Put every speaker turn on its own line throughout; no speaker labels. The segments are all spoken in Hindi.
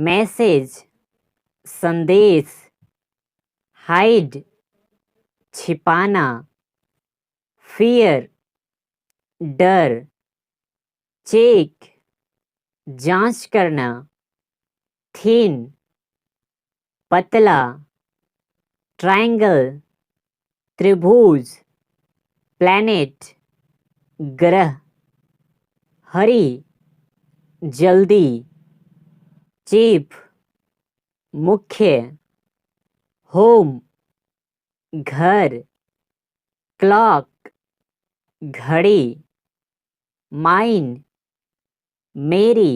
मैसेज संदेश, हाइड छिपाना, फियर डर, चेक जांच करना, थिन पतला, ट्रायंगल त्रिभुज, प्लैनेट ग्रह, हरी जल्दी, चीफ मुख्य, होम घर, क्लॉक घड़ी, माइन मेरी,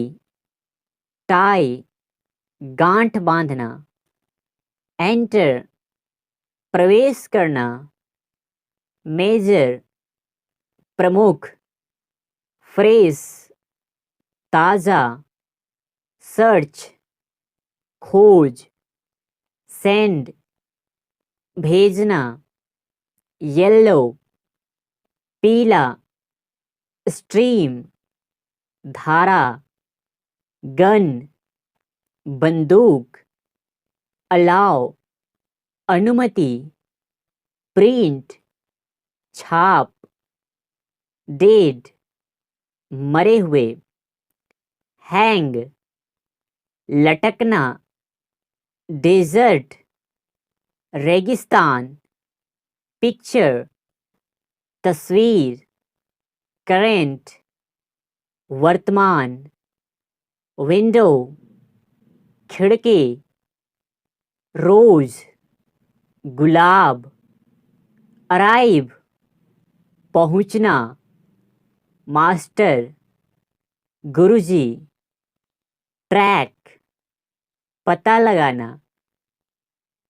टाई गांठ बांधना, एंटर प्रवेश करना, मेजर प्रमुख, फ्रेश ताजा, सर्च खोज, सेंड भेजना, येलो पीला, स्ट्रीम धारा, गन बंदूक, अलाउ अनुमति, प्रिंट छाप, डेड मरे हुए, हैंग लटकना, डेजर्ट रेगिस्तान, पिक्चर तस्वीर, करेंट वर्तमान, विंडो खिड़की, रोज गुलाब, अराइव पहुंचना, मास्टर गुरुजी, ट्रैक पता लगाना,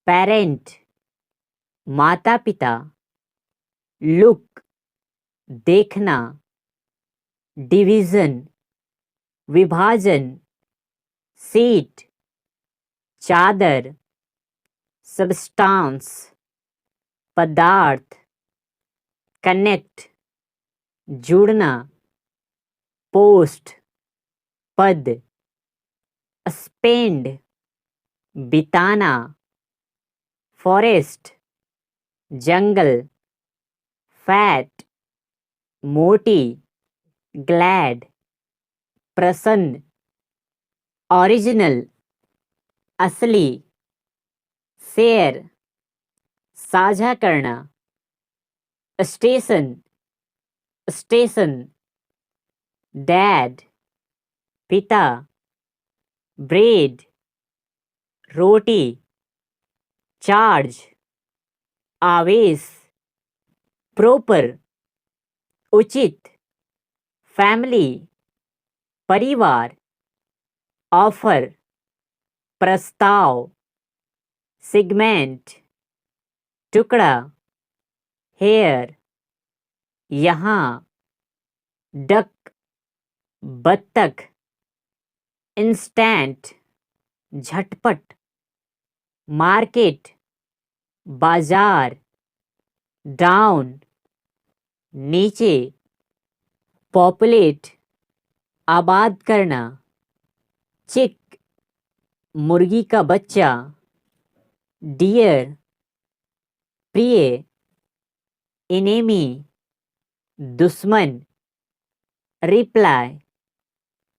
पेरेंट माता पिता, लुक देखना, डिवीजन विभाजन, सीट चादर, सबस्टांस पदार्थ, कनेक्ट जुड़ना, पोस्ट पद, स्पेंड बिताना, फॉरेस्ट जंगल, फैट मोटी, ग्लैड प्रसन्न, ओरिजिनल असली, शेयर साझा करना, स्टेशन स्टेशन, डैड पिता, ब्रेड रोटी, चार्ज आवेश, प्रॉपर उचित, फैमिली परिवार, ऑफर प्रस्ताव, सेगमेंट टुकड़ा, हेयर यहाँ, डक बत्तख, इंस्टेंट झटपट, मार्केट बाजार, डाउन नीचे, पॉपुलेट आबाद करना, चिक मुर्गी का बच्चा, डियर प्रिय, एनेमी दुश्मन, रिप्लाई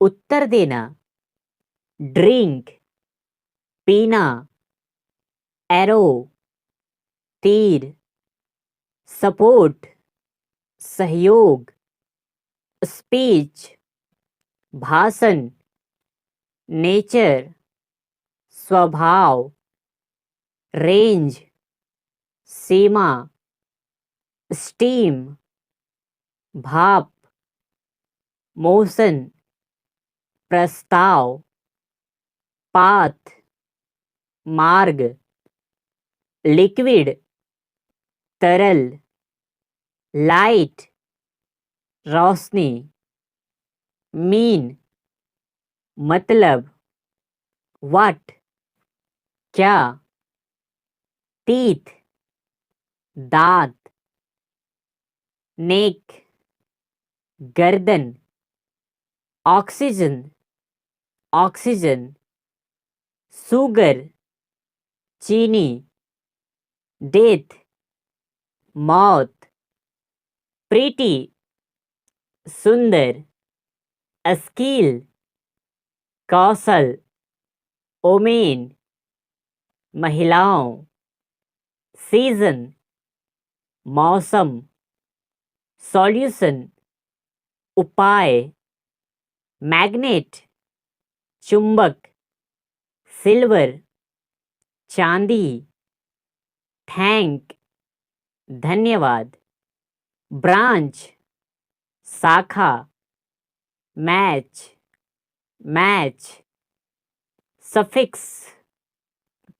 उत्तर देना, ड्रिंक पीना, एरो तीर, सपोर्ट सहयोग, स्पीच भाषण, नेचर स्वभाव, रेंज सीमा, स्टीम भाप, मोशन प्रस्ताव, पाथ मार्ग, लिक्विड तरल, लाइट रोशनी, मीन मतलब, व्हाट क्या, टीथ दांत, नेक गर्दन, ऑक्सीजन ऑक्सीजन, सुगर चीनी, डेथ मौत, प्रीटी सुंदर, स्किल कौशल, ओमेन महिलाओं, सीजन मौसम, सॉल्यूशन उपाय, मैग्नेट चुंबक, सिल्वर चांदी, थैंक धन्यवाद, ब्रांच शाखा, मैच मैच, सफिक्स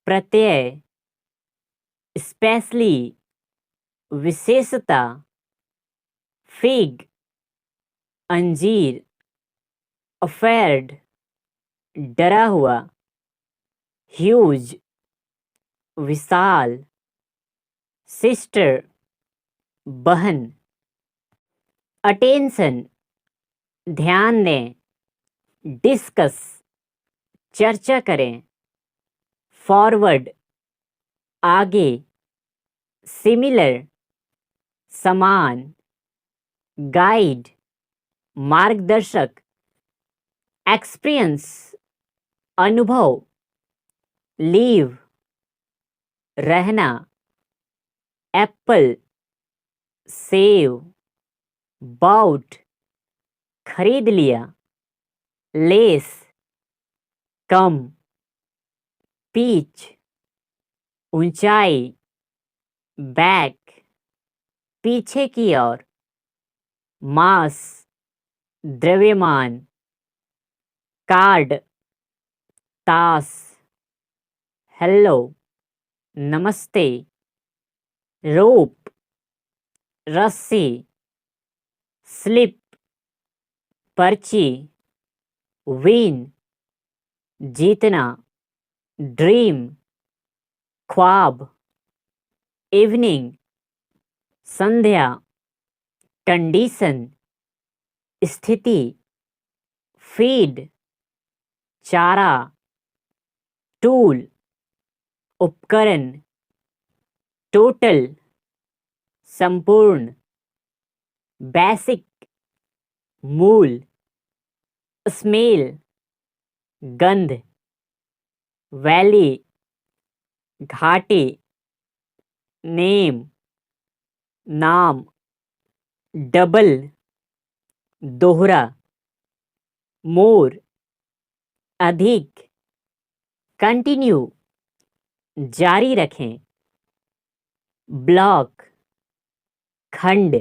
प्रत्यय, स्पेशली विशेषता, फिग अंजीर, अफेयर्ड डरा हुआ, ह्यूज विशाल, सिस्टर बहन, अटेंशन ध्यान दें, डिस्कस चर्चा करें, फॉरवर्ड आगे, सिमिलर समान, गाइड मार्गदर्शक, एक्सपीरियंस अनुभव, लीव रहना, एप्पल सेव, बाउट खरीद लिया, लेस कम, पीच ऊंचाई, बैक पीछे की ओर, मास द्रव्यमान, कार्ड ताश, हेलो नमस्ते, रोप रस्सी, स्लिप पर्ची, विन जीतना, ड्रीम ख्वाब, इवनिंग संध्या, कंडीशन स्थिति, फीड चारा, टूल उपकरण, टोटल संपूर्ण, बेसिक मूल, स्मेल गंध, वैली घाटी, नेम नाम, डबल दोहरा, मोर अधिक, कंटिन्यू जारी रखें, ब्लॉक खंड,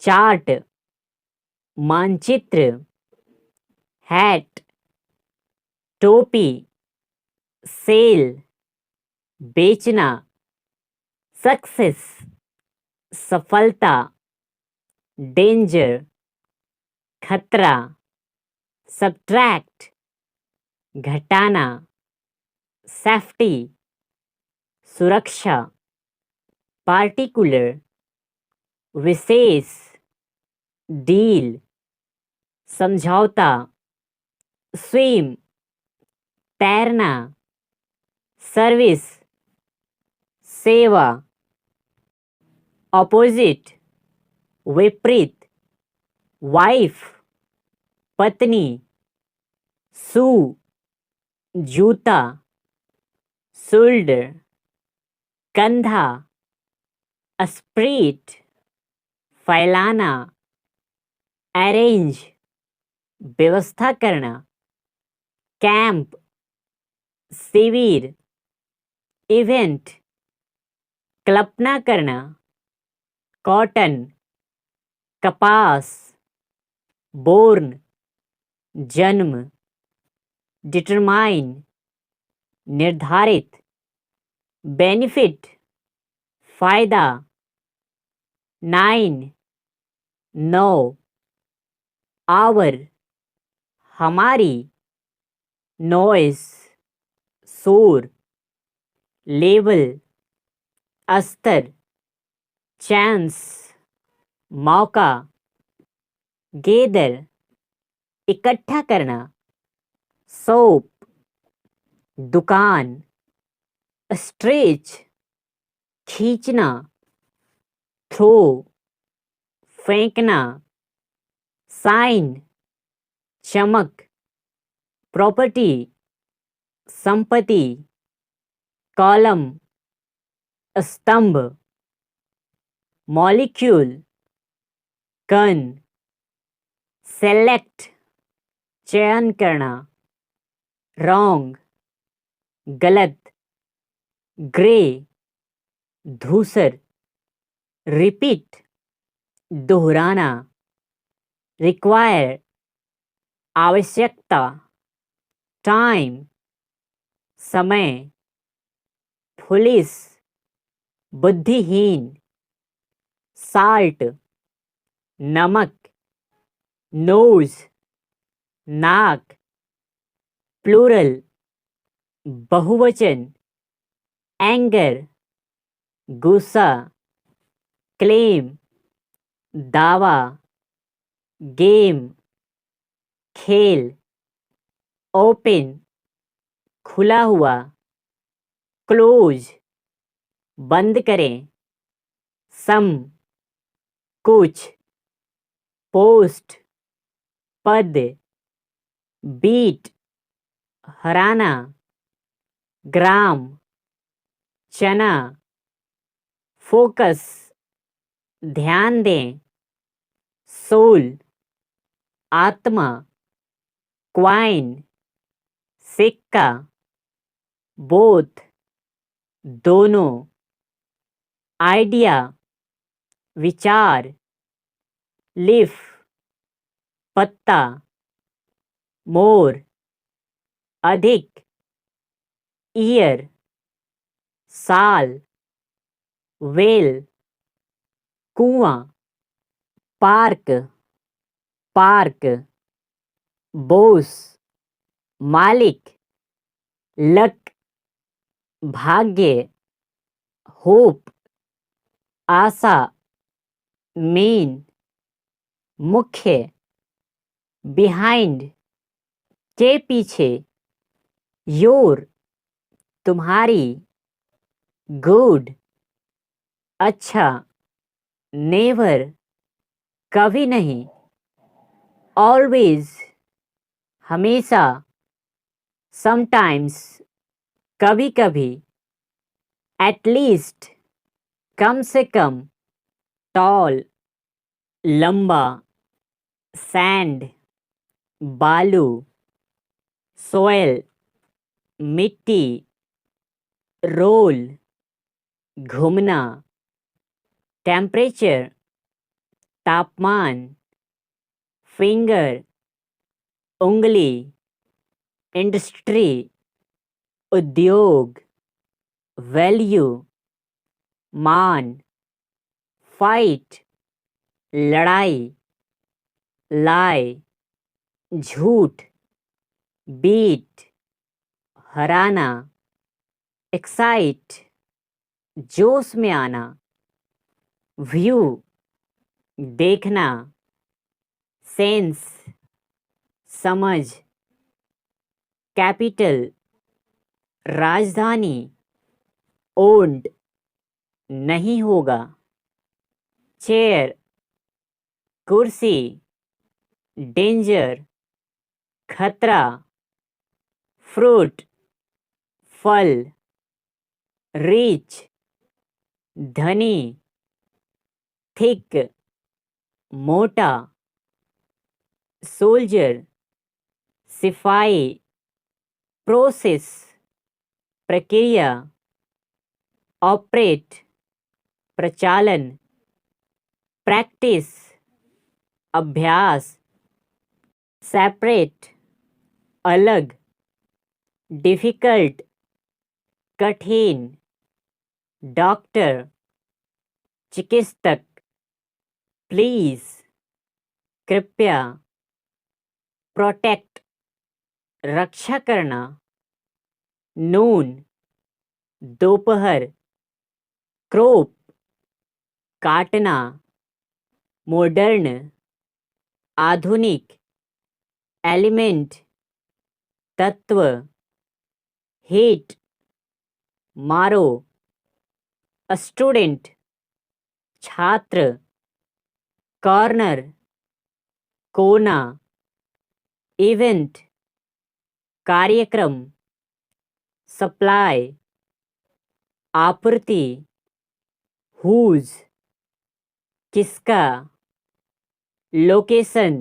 चार्ट मानचित्र, हैट टोपी, सेल बेचना, सक्सेस सफलता, डेंजर खतरा, सब्ट्रैक्ट घटाना, सेफ्टी सुरक्षा, पार्टिकुलर विशेष, डील समझौता, स्विम तैरना, सर्विस सेवा, ऑपोजिट विपरीत, वाइफ पत्नी, शू जूता, शोल्डर कंधा, स्प्रीट फैलाना, अरेंज व्यवस्था करना, कैंप शिविर, इवेंट कल्पना करना, कॉटन कपास, बोर्न जन्म, डिटरमाइन निर्धारित, बेनिफिट फायदा, 9 9 आवर हमारी, नॉइस शोर, लेवल अस्तर, चांस मौका, गेदर इकट्ठा करना, सोप दुकान, स्ट्रेच, खींचना, थ्रो, फेंकना, साइन, चमक, प्रॉपर्टी, संपत्ति, कॉलम, स्तंभ, मॉलिक्यूल, कण, सेलेक्ट, चयन करना, रॉन्ग, गलत, ग्रे, धूसर, रिपीट, दोहराना, रिक्वायर, आवश्यकता, टाइम, समय, पुलिस, बुद्धिहीन, साल्ट, नमक, नोज, नाक, प्लूरल, बहुवचन, एंगर, गुस्सा, क्लेम, दावा, गेम, खेल, ओपन, खुला हुआ, क्लोज, बंद करें, सम, कुछ, पोस्ट, पद, बीट, हराना, ग्राम, चना, फोकस, ध्यान दें, सोल, आत्मा, क्वाइन, सिक्का, बोथ, दोनों, आइडिया, विचार, लीफ, पत्ता, मोर, अधिक, ईयर, साल, वेल, कुआं, पार्क, पार्क, बोस, मालिक, लक, भाग्य, होप, आशा, मेन, मुख्य, बिहाइंड, के पीछे, योर, तुम्हारी, गुड, अच्छा, नेवर, कभी नहीं, ऑलवेज, हमेशा, समटाइम्स, कभी कभी, एटलीस्ट, कम से कम, टॉल, लंबा, सैंड, बालू, सोयल, मिट्टी, रोल, घूमना, टेम्परेचर, तापमान, फिंगर, उंगली, इंडस्ट्री, उद्योग, वैल्यू, मान, फाइट, लड़ाई, लाई, झूठ, बीट, हराना, एक्साइट, जोश में आना, व्यू, देखना, सेंस, समझ, कैपिटल, राजधानी, ओन्ड, नहीं होगा, चेयर, कुर्सी, डेंजर, खतरा, फ्रूट, फल, रिच, धनी, थिक, मोटा, सोल्जर, सिपाही, प्रोसेस, प्रक्रिया, ऑपरेट, प्रचालन, प्रैक्टिस, अभ्यास, सेपरेट, अलग, डिफिकल्ट, कठिन, डॉक्टर, चिकित्सक, प्लीज, कृपया, प्रोटेक्ट, रक्षा करना, नून, दोपहर, क्रोप, काटना, मॉडर्न, आधुनिक, एलिमेंट, तत्व, हिट मारो, अ स्टूडेंट छात्र, कॉर्नर कोना, इवेंट कार्यक्रम, सप्लाई आपूर्ति, हुज किसका, लोकेशन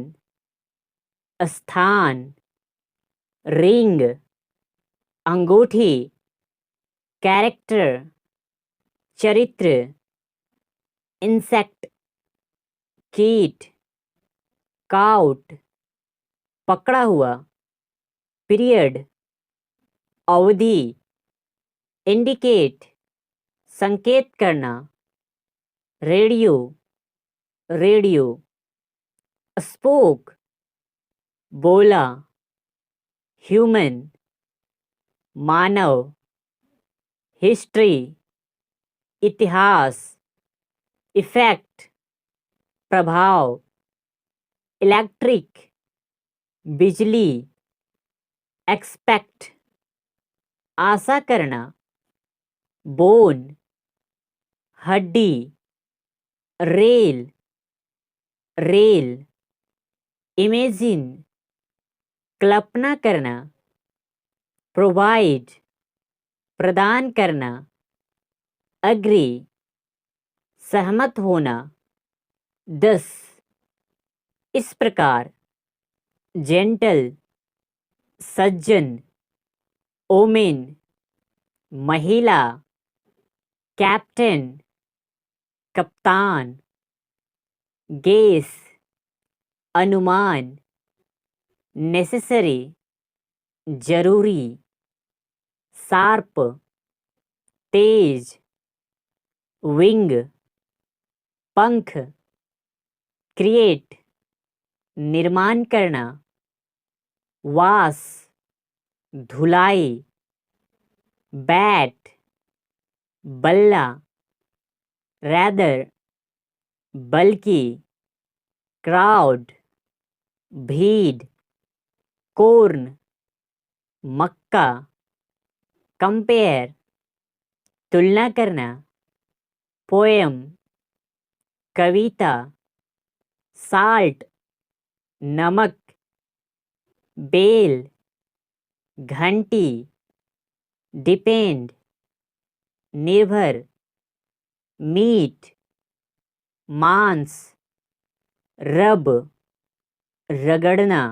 स्थान, रिंग अंगूठी, कैरेक्टर चरित्र, इंसेक्ट कीट, काउट पकड़ा हुआ, पीरियड अवधि, इंडिकेट संकेत करना, रेडियो रेडियो, स्पोक बोला, ह्यूमन मानव, हिस्ट्री इतिहास, इफेक्ट प्रभाव, इलेक्ट्रिक बिजली, एक्सपेक्ट आशा करना, बोन हड्डी, रेल रेल, इमेजिन कल्पना करना, प्रोवाइड प्रदान करना, अग्री सहमत होना, 10 इस प्रकार, जेंटल सज्जन, ओमेन महिला, कैप्टन कप्तान, गेस अनुमान, नेसेसरी जरूरी, शार्प तेज, विंग पंख, क्रिएट निर्माण करना, वास धुलाई, बैट बल्ला, रैदर बल्कि, क्राउड भीड़, कॉर्न मक्का, कंपेयर तुलना करना, पोएम कविता, साल्ट नमक, बेल घंटी, डिपेंड निर्भर, मीट मांस, रब रगड़ना,